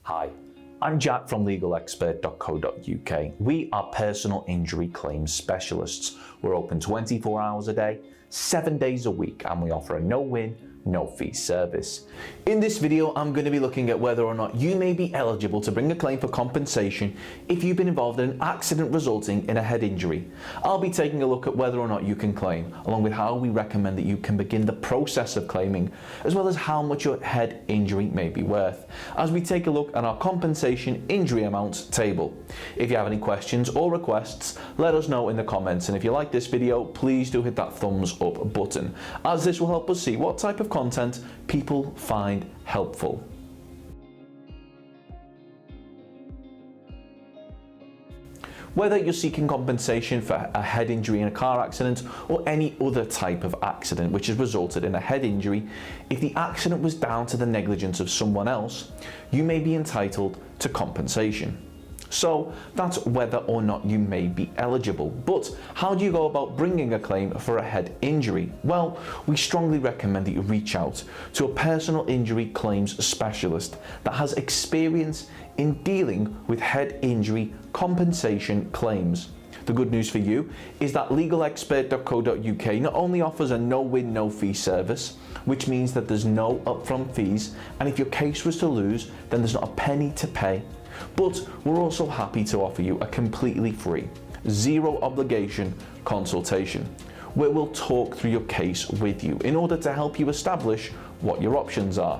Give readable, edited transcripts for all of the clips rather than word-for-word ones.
Hi, I'm Jack from legalexpert.co.uk. We are personal injury claims specialists. We're open 24 hours a day, 7 days a week, and we offer a no-win, no-fee service. In this video, I'm going to be looking at whether or not you may be eligible to bring a claim for compensation if you've been involved in an accident resulting in a head injury. I'll be taking a look at whether or not you can claim, along with how we recommend that you can begin the process of claiming, as well as how much your head injury may be worth, as we take a look at our compensation injury amounts table. If you have any questions or requests, let us know in the comments, and if you like this video, please do hit that thumbs up button, as this will help us see what type of content people find helpful. Whether you're seeking compensation for a head injury in a car accident or any other type of accident which has resulted in a head injury, if the accident was down to the negligence of someone else, you may be entitled to compensation. So that's whether or not you may be eligible. But how do you go about bringing a claim for a head injury? Well, we strongly recommend that you reach out to a personal injury claims specialist that has experience in dealing with head injury compensation claims. The good news for you is that legalexpert.co.uk not only offers a no-win, no-fee service, which means that there's no upfront fees, and if your case was to lose, then there's not a penny to pay, but we're also happy to offer you a completely free, zero obligation consultation, where we'll talk through your case with you in order to help you establish what your options are.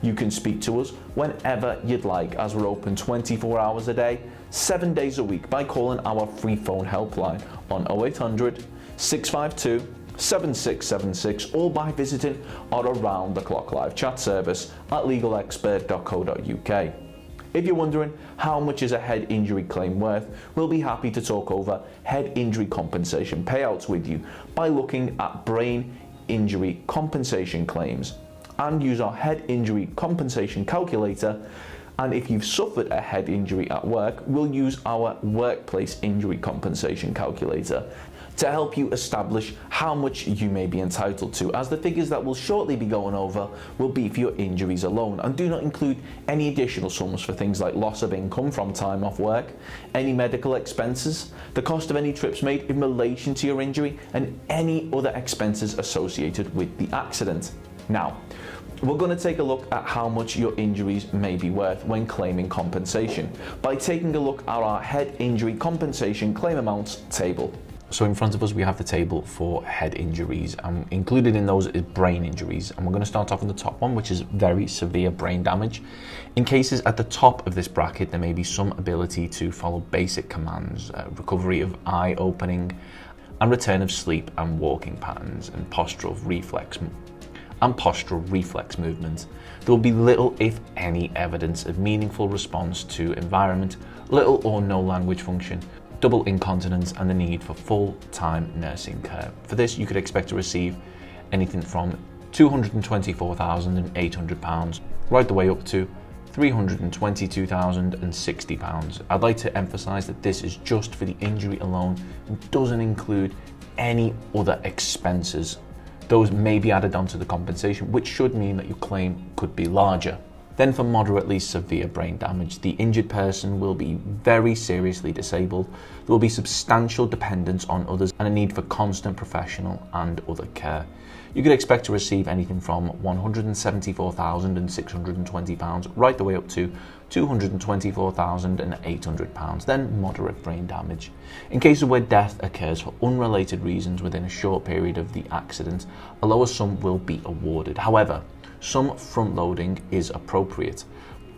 You can speak to us whenever you'd like, as we're open 24 hours a day, 7 days a week, by calling our free phone helpline on 0800 652 7676 or by visiting our around-the-clock live chat service at legalexpert.co.uk. If you're wondering how much is a head injury claim worth, we'll be happy to talk over head injury compensation payouts with you by looking at brain injury compensation claims, and use our head injury compensation calculator. And if you've suffered a head injury at work, we'll use our workplace injury compensation calculator to help you establish how much you may be entitled to, as the figures that we'll shortly be going over will be for your injuries alone and do not include any additional sums for things like loss of income from time off work, any medical expenses, the cost of any trips made in relation to your injury, and any other expenses associated with the accident. Now, we're going to take a look at how much your injuries may be worth when claiming compensation by taking a look at our head injury compensation claim amounts table. So in front of us we have the table for head injuries, and included in those is brain injuries, and we're going to start off on the top one, which is very severe brain damage. In cases at the top of this bracket, there may be some ability to follow basic commands, recovery of eye opening and return of sleep and walking patterns, and postural reflex movement. There will be little, if any, evidence of meaningful response to environment, little or no language function, double incontinence, and the need for full-time nursing care. For this, you could expect to receive anything from £224,800 right the way up to £322,060. I'd like to emphasise that this is just for the injury alone and doesn't include any other expenses. Those may be added onto the compensation, which should mean that your claim could be larger. Then for moderately severe brain damage, the injured person will be very seriously disabled. There will be substantial dependence on others and a need for constant professional and other care. You could expect to receive anything from £174,620 right the way up to £224,800, then moderate brain damage. In cases where death occurs for unrelated reasons within a short period of the accident, a lower sum will be awarded. However, some front-loading is appropriate.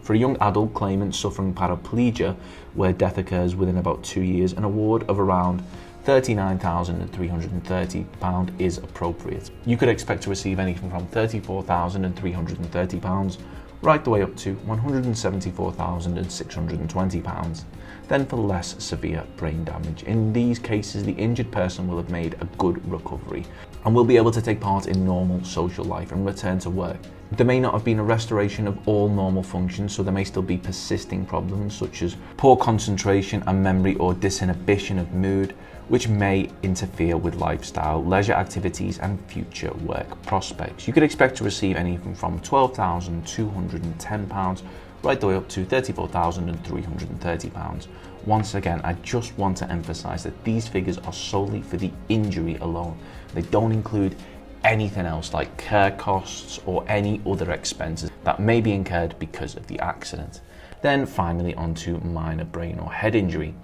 For a young adult claimant suffering paraplegia, where death occurs within about 2 years, an award of around £39,330 is appropriate. You could expect to receive anything from £34,330 right the way up to £174,620. Then for less severe brain damage, in these cases the injured person will have made a good recovery and will be able to take part in normal social life and return to work. There may not have been a restoration of all normal functions, so there may still be persisting problems such as poor concentration and memory or disinhibition of mood, which may interfere with lifestyle, leisure activities and future work prospects. You could expect to receive anything from £12,210 right the way up to £34,330. Once again, I just want to emphasise that these figures are solely for the injury alone. They don't include anything else like care costs or any other expenses that may be incurred because of the accident. Then finally onto minor brain or head injury.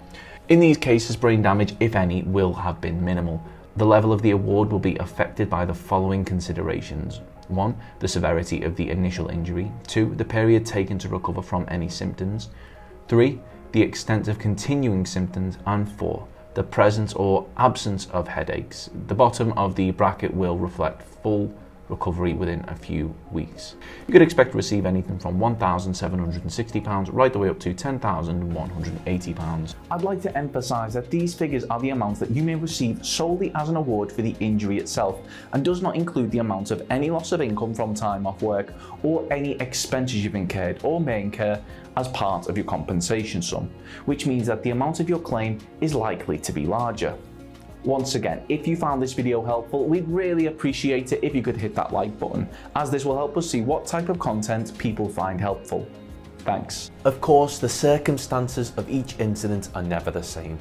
In these cases, brain damage, if any, will have been minimal. The level of the award will be affected by the following considerations. 1. The severity of the initial injury. 2. The period taken to recover from any symptoms. 3. The extent of continuing symptoms. And 4. The presence or absence of headaches. The bottom of the bracket will reflect full recovery within a few weeks. You could expect to receive anything from £1,760 right the way up to £10,180. I'd like to emphasise that these figures are the amounts that you may receive solely as an award for the injury itself, and does not include the amount of any loss of income from time off work or any expenses you've incurred or may incur as part of your compensation sum, which means that the amount of your claim is likely to be larger. Once again, if you found this video helpful, we'd really appreciate it if you could hit that like button, as this will help us see what type of content people find helpful. Thanks. Of course, the circumstances of each incident are never the same,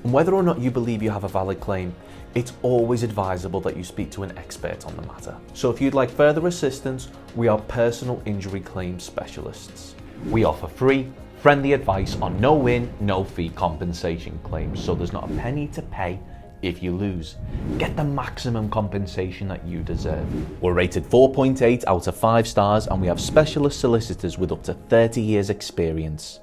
and whether or not you believe you have a valid claim, it's always advisable that you speak to an expert on the matter. So if you'd like further assistance, we are personal injury claim specialists. We offer free, friendly advice on no-win, no-fee compensation claims, so there's not a penny to pay if you lose. Get the maximum compensation that you deserve. We're rated 4.8 out of 5 stars, and we have specialist solicitors with up to 30 years experience.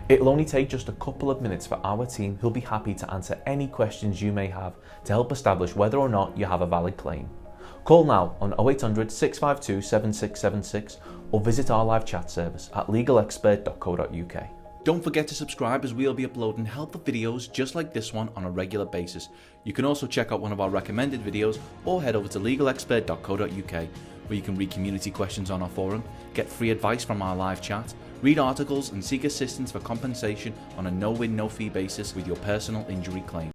It'll only take just a couple of minutes for our team, who'll be happy to answer any questions you may have to help establish whether or not you have a valid claim. Call now on 0800 652 7676 or visit our live chat service at legalexpert.co.uk. Don't forget to subscribe, as we'll be uploading helpful videos just like this one on a regular basis. You can also check out one of our recommended videos or head over to legalexpert.co.uk, where you can read community questions on our forum, get free advice from our live chat, read articles and seek assistance for compensation on a no-win, no-fee basis with your personal injury claim.